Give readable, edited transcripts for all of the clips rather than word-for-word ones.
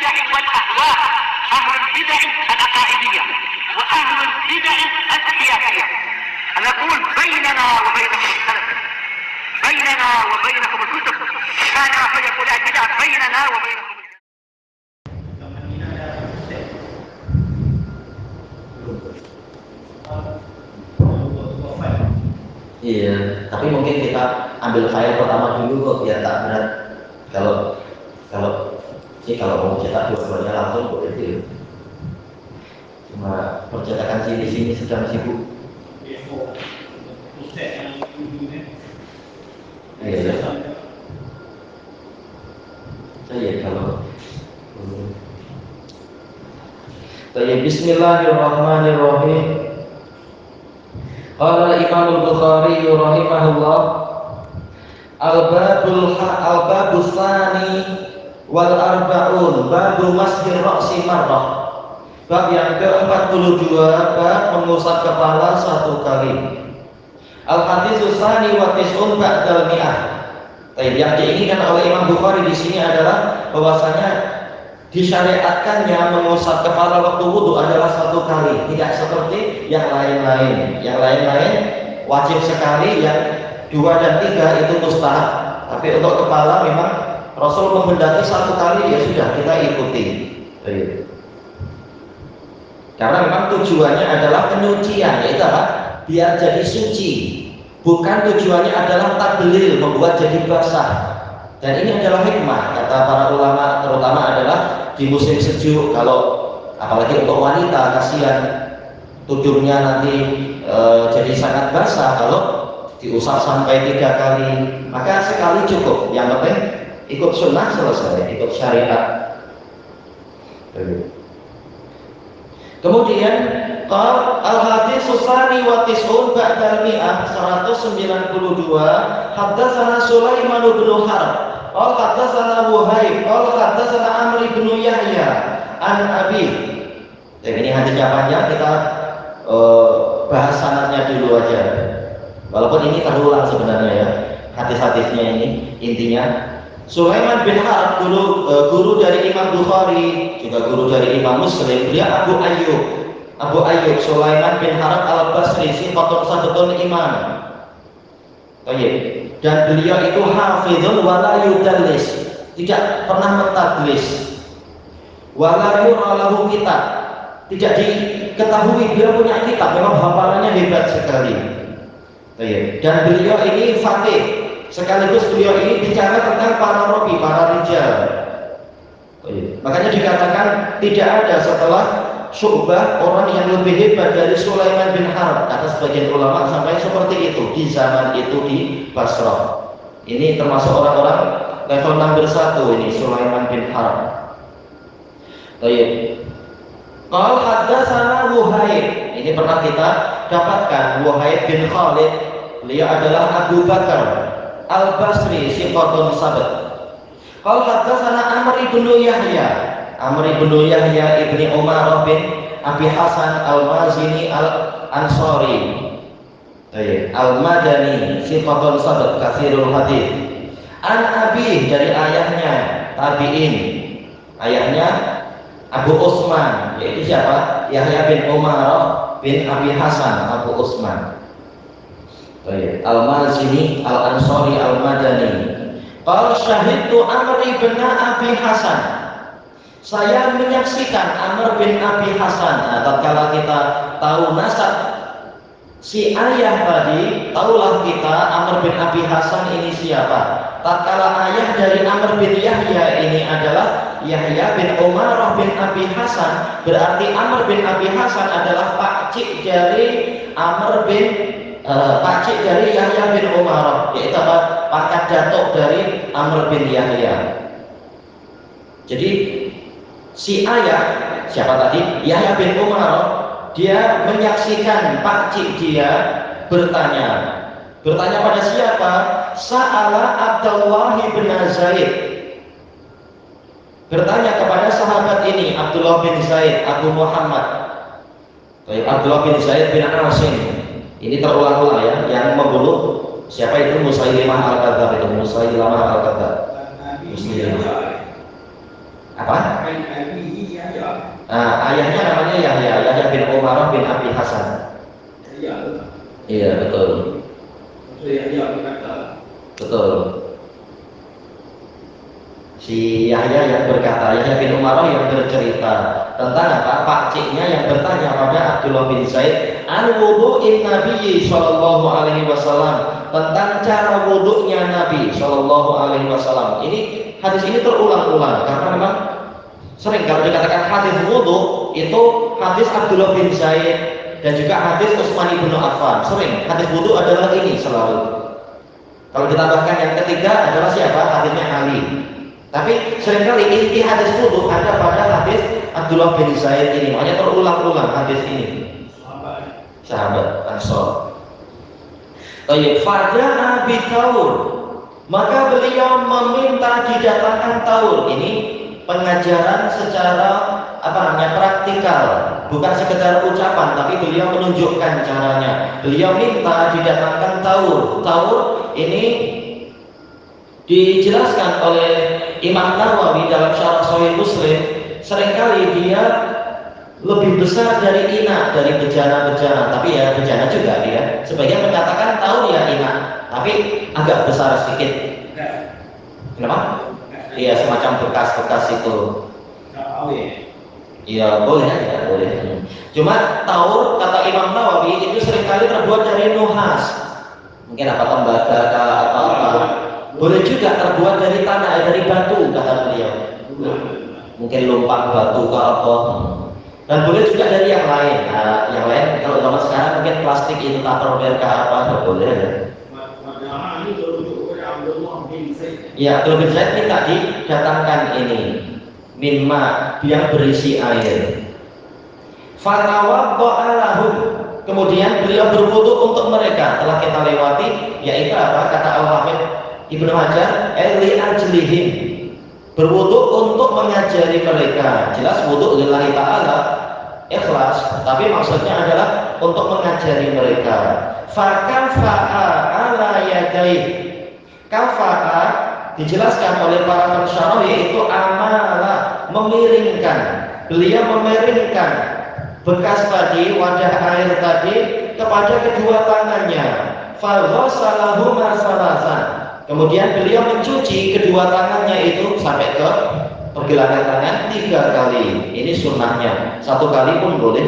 البدع والأهواء، أهل البدع العقائدية وأهل البدع السياسية. نقول بيننا وبينكم السلف، بيننا وبينكم الكتب، كان فيقول البدع بيننا وبينكم. Iya, tapi mungkin kita ambil file pertama dulu kok biar tak berat. Kalau mau cetak dua-duanya langsung boleh sih. Cuma percetakan sih di sini sedang sibuk. Iya. Saya kalau Bismillahirrahmanirrahim. Qala al-Imam al-Bukhari rahimahullah, al-babus tsani wal arba'un babu mashir ra'si marrah. Bab yang ke-42, bab mengusap kepala satu kali. Al-haditsus tsani wa tis'un ba'dal mi'ah. Yang diinginkan oleh Imam Bukhari di sini adalah bahwasanya disyariatkannya mengusap kepala waktu wudu adalah satu kali, tidak seperti yang lain-lain. Yang lain-lain wajib sekali, yang 2 dan 3 itu mustahab. Tapi untuk kepala memang Rasul menghendaki satu kali, ya sudah kita ikuti. Karena memang tujuannya adalah penyucian, yaitu apa? Biar jadi suci. Bukan tujuannya adalah tablil, membuat jadi basah. Dan ini adalah hikmah, kata para ulama, terutama adalah di musim sejuk, kalau apalagi untuk wanita, kasihan tudungnya nanti jadi sangat basah kalau diusap sampai 3 kali. Maka sekali cukup, yang penting ikut sunnah selesai, ikut syariat. Kemudian al-haditsus tsani wa tis'un ba'dal mi'ah 192, haddatsana Sulaiman bin Harb qala haddatsana Wuhaib qala haddatsana Amr bin Yahya an Abi. Ini hadisnya panjang, kita bahas sanadnya dulu aja. Walaupun ini terulang sebenarnya ya, hadis-hadisnya ini intinya. Sulaiman bin Harb guru dari Imam Bukhari, juga guru dari Imam Muslim. Dia Abu Ayyub Sulaiman bin Harb al-Basri, sifatun sadaqun imam. Dan beliau itu hafizun wala yudallis, tidak pernah mentadlis. Wala yura lahu kitab, tidak diketahui beliau punya kitab, memang hafalannya hebat sekali. Dan beliau ini faqih, sekaligus beliau ini bicara tentang para rawi, para rijal. Makanya dikatakan tidak ada setelah Syu'bah orang yang lebih hebat dari Sulaiman bin Harb, kata sebagian ulama sampai seperti itu di zaman itu di Basrah. Ini termasuk orang-orang level number 1 ini, Sulaiman bin Harb. Qal haddatsana Wuhaib, ini pernah kita dapatkan, Wuhaib bin Khalid, beliau adalah Abu Bakar al-Basri, sifatun sabat. Qal haddatsana Amr bin Yahya, Amr bin Yahya ibni Umar bin Abi Hasan al-Mazini al-Ansari, al-Madani, sifatun sabat katsirul hadis. An Abi, dari ayahnya tabi'in, ayahnya Abu Utsman, yaitu siapa? Yahya bin Umar bin Abi Hasan Abu Utsman, al-Mazini al-Ansari al-Madani. Qala syahidtu Amr bin Abi Hasan, saya menyaksikan Amr bin Abi Hasan. Nah, tatkala kita tahu nasab si ayah tadi, tahulah kita Amr bin Abi Hasan ini siapa. Tatkala ayah dari Amr bin Yahya ini adalah Yahya bin Umar bin Abi Hasan, berarti Amr bin Abi Hasan adalah pakcik dari pakcik dari Yahya bin Umar, yaitu apa? Pangkat datuk dari Amr bin Yahya. Jadi si ayah siapa tadi? Yahya bin Umar, dia menyaksikan pakcik dia bertanya pada siapa? Sa'ala Abdullah bin Zaid, bertanya kepada sahabat ini, Abdullah bin Zaid Abu Muhammad. Abdullah bin Zaid bin Asim, ini terulang-ulang ya, yang membunuh siapa itu? Musailimah al-Kadzdzab, itu Musailimah al-Kadzdzab. Muslim. Apa? Ayahnya namanya Yahya bin Umarah bin Abi Hasan. Iya, betul. Betul. Si Yahya yang berkata, Yahya bin Umarah yang bercerita tentang apa? Pakciknya yang bertanya pada Abdullah bin Zaid an wudu'in Nabi sallallahu alaihi wasallam, tentang cara wuduknya Nabi sallallahu alaihi wasallam. Hadis ini terulang-ulang karena memang sering kalau dikatakan hadis wudu itu hadis Abdullah bin Zaid dan juga hadis Utsman bin Affan. Sering hadis wudu adalah ini selalu. Kalau ditambahkan yang ketiga adalah siapa? Hadisnya Ali. Tapi seringkali inti hadis wudu ada pada hadis Abdullah bin Zaid ini. Makanya terulang-ulang hadis ini. Sahabat Ansor. Baik, faja'a bi taur. Maka beliau meminta didatangkan taur. Ini pengajaran secara praktikal, bukan sekedar ucapan, tapi beliau menunjukkan caranya. Beliau minta didatangkan taur. Taur ini dijelaskan oleh Imam Nawawi dalam Syarah Sahih Muslim. Seringkali dia lebih besar dari inak, dari bejana-bejana, tapi ya bejana juga dia. Sebagian mengatakan taur ya inak, tapi agak besar sedikit. Kenapa? Iya, semacam bekas-bekas itu. Iya, boleh aja, boleh. Cuma taur kata Imam Nawawi itu seringkali terbuat dari nuhas. Mungkin tembaga atau apa. Boleh juga terbuat dari tanah, dari batu kata beliau. Mungkin lompat batu ke apa. Dan boleh juga dari yang lain. Nah, yang lain kalau zaman sekarang mungkin plastik itu tupperware ke apa, boleh ya. Ya, Abdul bin Zaid minta didatangkan ini mimma yang berisi air. Fatawadda'a lahum. Kemudian beliau berwudu untuk mereka. Telah kita lewati, yaitu apa? Kata Al-Hafidz Ibnu Hajar, li ajlihim. Berwudu untuk mengajari mereka. Jelas wudu lillahi ta'ala, ikhlas, tapi maksudnya adalah untuk mengajari mereka. Fakafa'a ala yadayhi. Kafa'a dijelaskan oleh para pensyarah yaitu amalah, memiringkan. Beliau memiringkan bekas tadi, wadah air tadi kepada kedua tangannya. Faghasalahuma salasan. Kemudian beliau mencuci kedua tangannya itu sampai ke pergelangan tangan 3 kali. Ini sunnahnya. 1 kali pun boleh.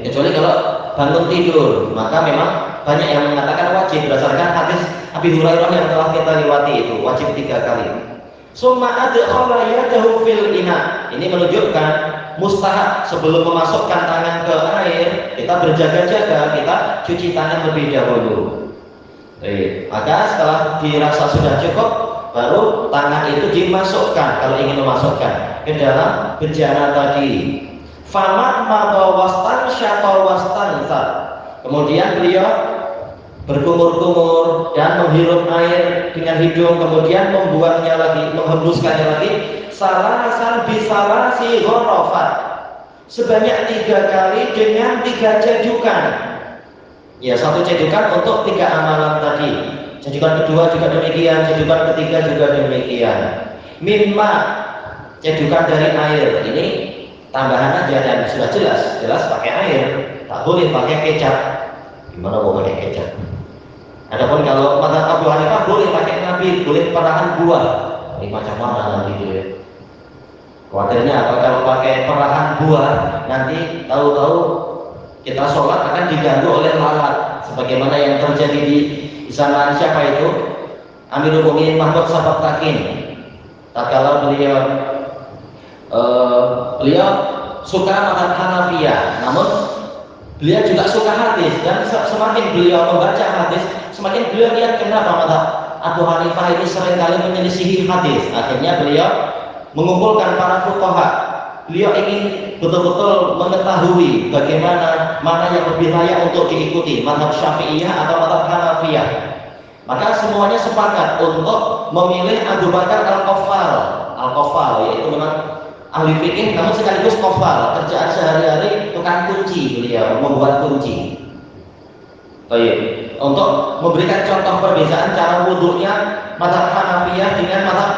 Kecuali kalau bangun tidur, maka memang banyak yang mengatakan wajib berdasarkan hadis Abi Hurairah yang telah kita lewati itu, wajib 3 kali. Summa adkhala yadahu fil ina. Ini menunjukkan mustahab sebelum memasukkan tangan ke air, kita berjaga-jaga, kita cuci tangan lebih dahulu. Maka setelah dirasa sudah cukup, baru tangan itu dimasukkan kalau ingin memasukkan ke dalam bejana tadi. Fama madawastan syatawastan. Kemudian beliau berkumur-kumur dan menghirup air dengan hidung, kemudian membuangnya lagi, menghembuskannya lagi. Salasan bisalasi ghorofat, sebanyak 3 kali dengan 3 cedukan. Ya, 1 cedukan untuk 3 amalan tadi. Cedukan kedua juga demikian, cedukan ketiga juga demikian. Mimma, cedukan dari air. Ini tambahan aja dan sudah jelas pakai air. Tak boleh pakai kecap. Gimana mau pakai kecap? Adapun kalau mazhab Abu Hanifah boleh pakai nabi, boleh perahan buah. Ini macam mana nanti gitu ya? Khawatirnya apa kalau pakai perahan buah, nanti tahu-tahu kita sholat akan diganggu oleh lalat, sebagaimana yang terjadi di zaman siapa itu? Amirul Mukminin Mahmud Sabak Takin. Tatkala beliau suka mazhab Hanafiyah, namun beliau juga suka hadis, dan semakin beliau membaca hadis, semakin beliau lihat kenapa mazhab Abu Hanifah ini seringkali menyelisihi hadis. Akhirnya beliau mengumpulkan para fuqaha. Beliau ingin betul-betul mengetahui bagaimana mana yang lebih layak untuk diikuti, mazhab Syafi'iyah atau mazhab Hanafiyah. Maka semuanya sepakat untuk memilih Abu Bakar Al-Qaffal, yaitu memang ahli fikih namun sekaligus qaffal, kerjaan sehari-hari tukang kunci, beliau membuat kunci. Baik, untuk memberikan contoh perbedaan cara wudhunya mazhab Hanafiyah dengan mazhab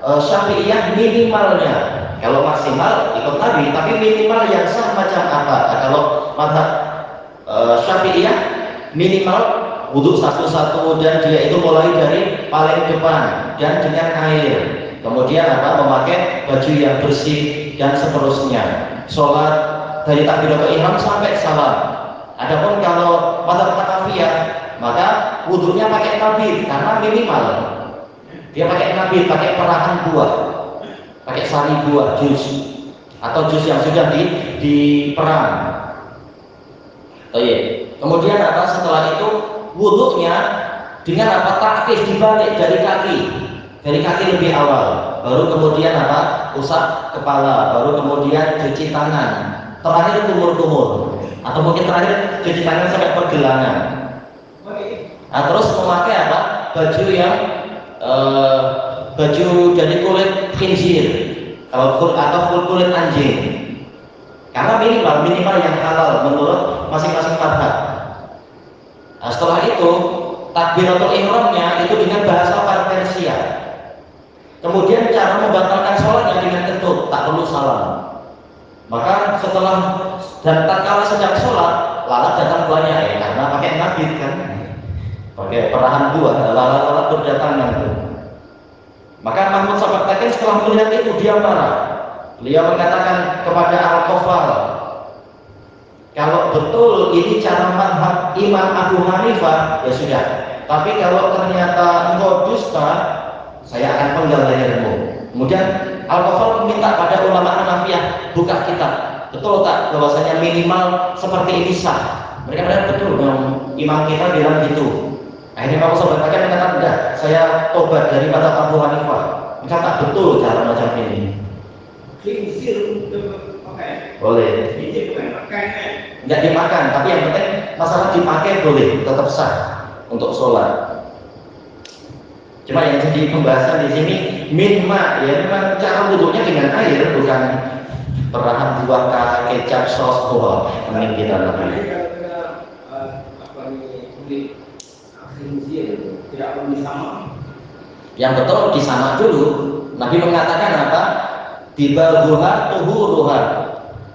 Syafi'iyah minimalnya, kalau maksimal ikut Nabi, tapi minimal yang sah macam apa? Nah, kalau mazhab Syafi'iyah minimal wudhu satu-satu dan dia itu mulai dari paling depan dan dengan air. Kemudian apa? Memakai baju yang bersih dan seterusnya. Sholat dari takbiratul ihram sampai salam. Adapun kalau mazhab Hanafiyah, maka wudhunya pakai tabir karena minimal. Dia pakai tabir, pakai perahan buah, pakai sari buah, jus atau jus yang sudah diperang. Oh iya. Kemudian apa? Setelah itu wudhunya dengan apa? Takfif dibalik dari kaki lebih awal. Baru kemudian apa? Usap kepala, baru kemudian cuci tangan. Terakhir kumur-kumur, atau mungkin terakhir cuci tangan sampai pergelangan. Nah, terus memakai apa? Baju yang baju dari kulit khinzir, atau kulit anjing. Karena minimal yang halal menurut masing-masing mazhab. Nah, setelah itu takbiratul ihramnya itu dengan bahasa Persia. Kemudian cara membatalkan sholatnya dengan kentut, tak perlu salam. Maka setelah dan tatkala sedang sholat, lalat datang banyak karena pakai nabit kan, pakai perahan buah, lalat berdatangan tuh. Maka Mahmud Sabaktaken setelah melihat itu dia marah. Beliau mengatakan kepada Al-Qafal, kalau betul ini cara mazhab Imam Abu Hanifah, ya sudah. Tapi kalau ternyata engkau dusta, saya akan penggal lehermu. Kemudian Al-Qafal meminta pada ulama Hanafiyah, buka kitab. Betul tak bahwasanya minimal seperti ini sah? Mereka bilang betul, imam kita bilang gitu. Akhirnya Mahmud Sabaktaken mengatakan, enggak, saya tobat dari mazhab Abu Hanifah. Mereka tak betul cara macam ini. Boleh. Enggak dimakan, tapi yang penting masalah dipakai boleh, tetap sah untuk sholat. Cuma yang jadi pembahasan di sini minma, ya memang cara wudhunya dengan air, bukan perahan buah, kecap, sos, buah. Mungkin kita lakukan. Yang betul disamak dulu. Nabi mengatakan apa? Dibaguha tuhuruha.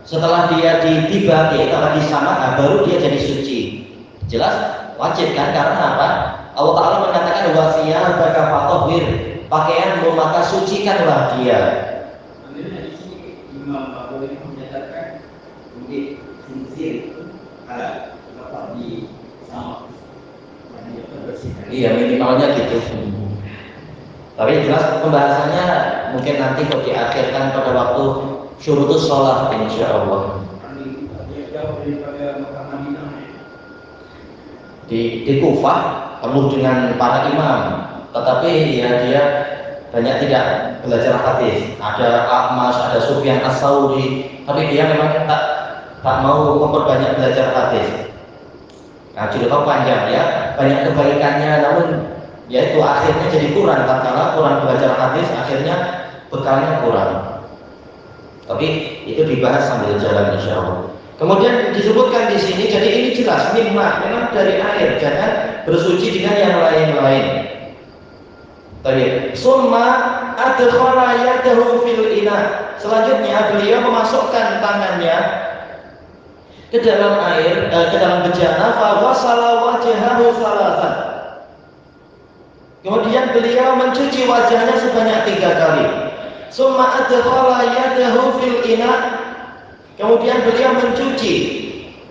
Setelah dia dibagi, kalau disamak, baru dia jadi suci. Jelas wajib kan? Karena apa? Allah Ta'ala mengatakan wasiyah bakafatohir, pakaianmu maka sucikanlah dia. Imam Abu Hanifah menyatakan untuk sinsir dapat disamak. Iya, minimalnya gitu. Tapi jelas pembahasannya mungkin nanti kalau diakhirkan pada waktu syurutus sholat, insya Allah. Di Kufah penuh dengan para imam, tetapi ya dia banyak tidak belajar hadis. Ada Ahmas, ada Sufyan As-Sauri, tapi dia memang tak mau memperbanyak belajar hadis. Nah, cerita panjang ya, banyak kebaikannya, namun yaitu akhirnya jadi kurang. Tatkala kurang belajar hadis, akhirnya bekalnya kurang. Tapi itu dibahas sambil jalan insya Allah. Kemudian disebutkan di sini, jadi ini jelas minma, memang dari air, jangan bersuci dengan yang lain-lain. Tadi, summa adkhala yadahu fil ina. Selanjutnya beliau memasukkan tangannya ke dalam air, ke dalam bejana, fa wasala wajhahu salatan. Kemudian beliau mencuci wajahnya sebanyak 3 kali. Summa adkhala yadahu fil ina. Kemudian beliau mencuci,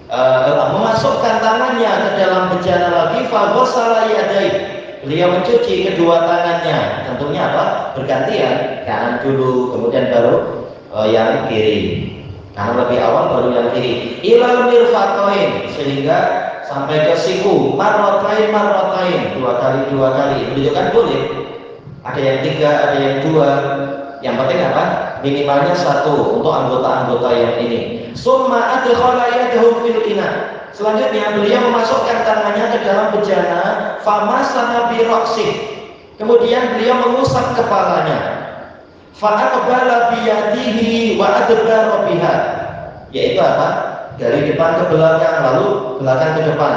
memasukkan tangannya ke dalam bejana lagi, fa wasala yadayhi. Beliau mencuci kedua tangannya, tentunya apa? Bergantian, kanan dulu, kemudian baru yang kiri. Karena lebih awal baru yang kiri. Ilal mirfaqain, sehingga sampai ke siku. Marratain, 2 kali. Begitu kan boleh. Ada yang 3, ada yang 2. Yang penting apa? Minimalnya 1 untuk anggota-anggota yang ini. Summa adkhala yadahu fil ina. Selanjutnya beliau memasukkan tangannya ke dalam bejana, famasana bi ra'sih. Kemudian beliau mengusap kepalanya. Fa'aqbala bi yadihi wa adbara biha. Yaitu apa? Dari depan ke belakang, lalu belakang ke depan.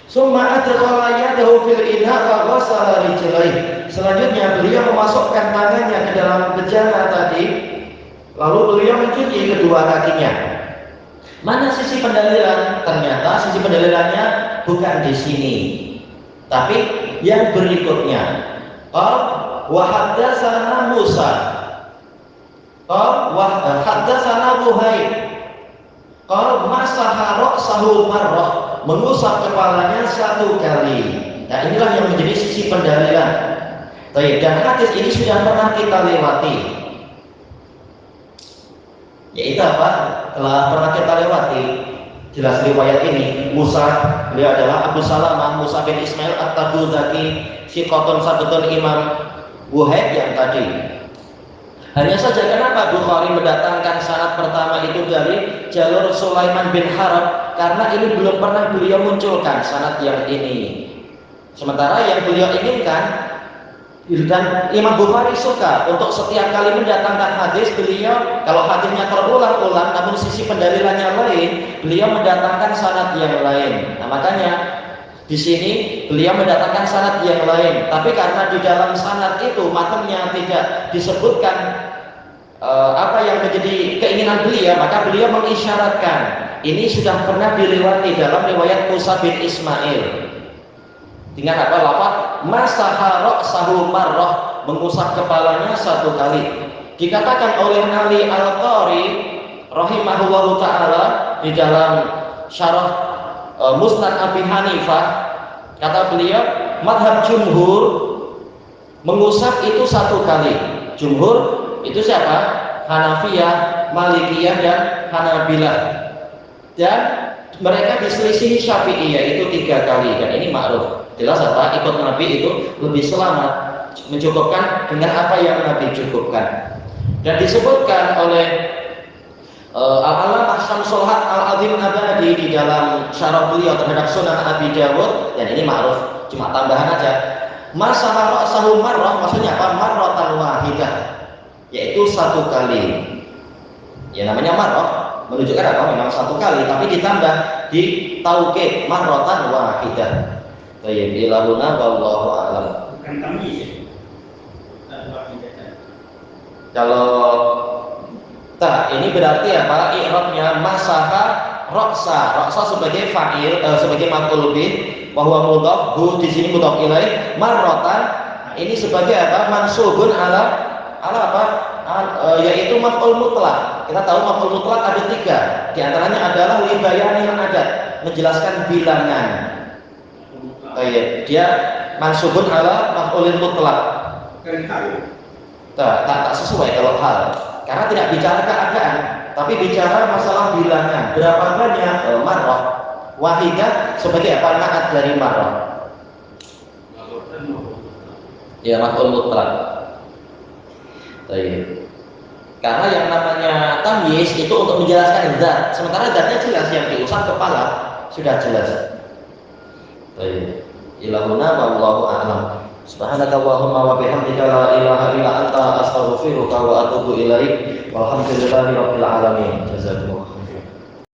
Summa adkhala yadahu fil ina fa ghassala rijlaihi. Selanjutnya beliau memasukkan tangannya ke dalam bejana tadi, lalu beliau mencuci kedua kakinya. Mana sisi pendalilan? Ternyata sisi pendalilannya bukan di sini, tapi yang berikutnya. Wa haddatsana Musa. Wa haddatsana Buhair. Masaha ra'sahu marrah, mengusap kepalanya satu kali. Nah, inilah yang menjadi sisi pendalilan. Baik, dan hadis ini sudah pernah kita lewati. Yaitu apa? Telah pernah kita lewati. Jelas riwayat ini. Musa, beliau adalah Abu Salamah Musa bin Ismail At-Tabuzaki, Siqatun Sabtun Imam. Buhair yang tadi. Hanya saja kenapa Bukhari mendatangkan sanad pertama itu dari jalur Sulaiman bin Harb? Karena ini belum pernah beliau munculkan sanad yang ini. Sementara yang beliau inginkan, dan Imam Bukhari suka untuk setiap kali mendatangkan hadis, beliau kalau hadisnya terulang-ulang namun sisi pendalilannya lain, beliau mendatangkan sanad yang lain. Nah, makanya di sini beliau mendatangkan sanad yang lain. Tapi karena di dalam sanad itu matanya tidak disebutkan apa yang menjadi keinginan beliau, maka beliau mengisyaratkan ini sudah pernah dilewati dalam riwayat Musa bin Ismail. Dengan apa? Lafaz masaha ra'sahu marrah, mengusap kepalanya satu kali. Dikatakan oleh Ali Al-Qari rahimahullahu taala di dalam syarah Musnad Abi Hanifah, kata beliau, madhab jumhur mengusap itu satu kali. Jumhur itu siapa? Hanafiyah, Malikiyah, dan Hanabilah. Dan mereka diselisihi Syafi'i, yaitu 3 kali, dan ini ma'ruf. Jelas apa? Ikut Nabi itu lebih selamat, mencukupkan dengan apa yang Nabi cukupkan. Dan disebutkan oleh Al-Allamah Syamsul Haq Al-Azim Abadi di dalam syarah beliau terhadap Sunan Abi Dawud, dan ini ma'ruf, cuma tambahan aja. Masaha ra'sahu marrah, maksudnya apa? Marratan wahidah, yaitu satu kali. Ya, namanya marrah menunjukkan apa? Memang satu kali, tapi ditambah di taukid marratan wahidah. Baik, ilahuna wallahu a'lam. Bukan kami ya. Kalau ini berarti apa? I'rabnya masaha ra'sa sebagai fa'il, sebagai maf'ul bih, wa huwa mudhaf, hu di sini mudhaf ilaih, marratan ini sebagai apa? Mansubun ala apa? Yaitu maf'ul mutlaq. Kita tahu maf'ul mutlaq ada 3. Di antaranya adalah libayanil adad, menjelaskan bilangan. Dia mansubun ala maf'ulin mutlaq. Tak sesuai kalau hal. Karena tidak bicara keadaan, tapi bicara masalah bilangan. Berapa banyak marrah? Wahidah sebagai apa? Naat dari marrah. Ya, maf'ul mutlaq. Karena yang namanya tamyiz itu untuk menjelaskan zat, sementara zatnya jelas, yang diusap kepala sudah jelas. Ilahuna wallahu a'lam. Subhanaka Allahumma wa bihamdika la ilaha illa anta astaghfiruka wa atubu ilaik. Walhamdulillahi rabbil alamin. Jazakumullah.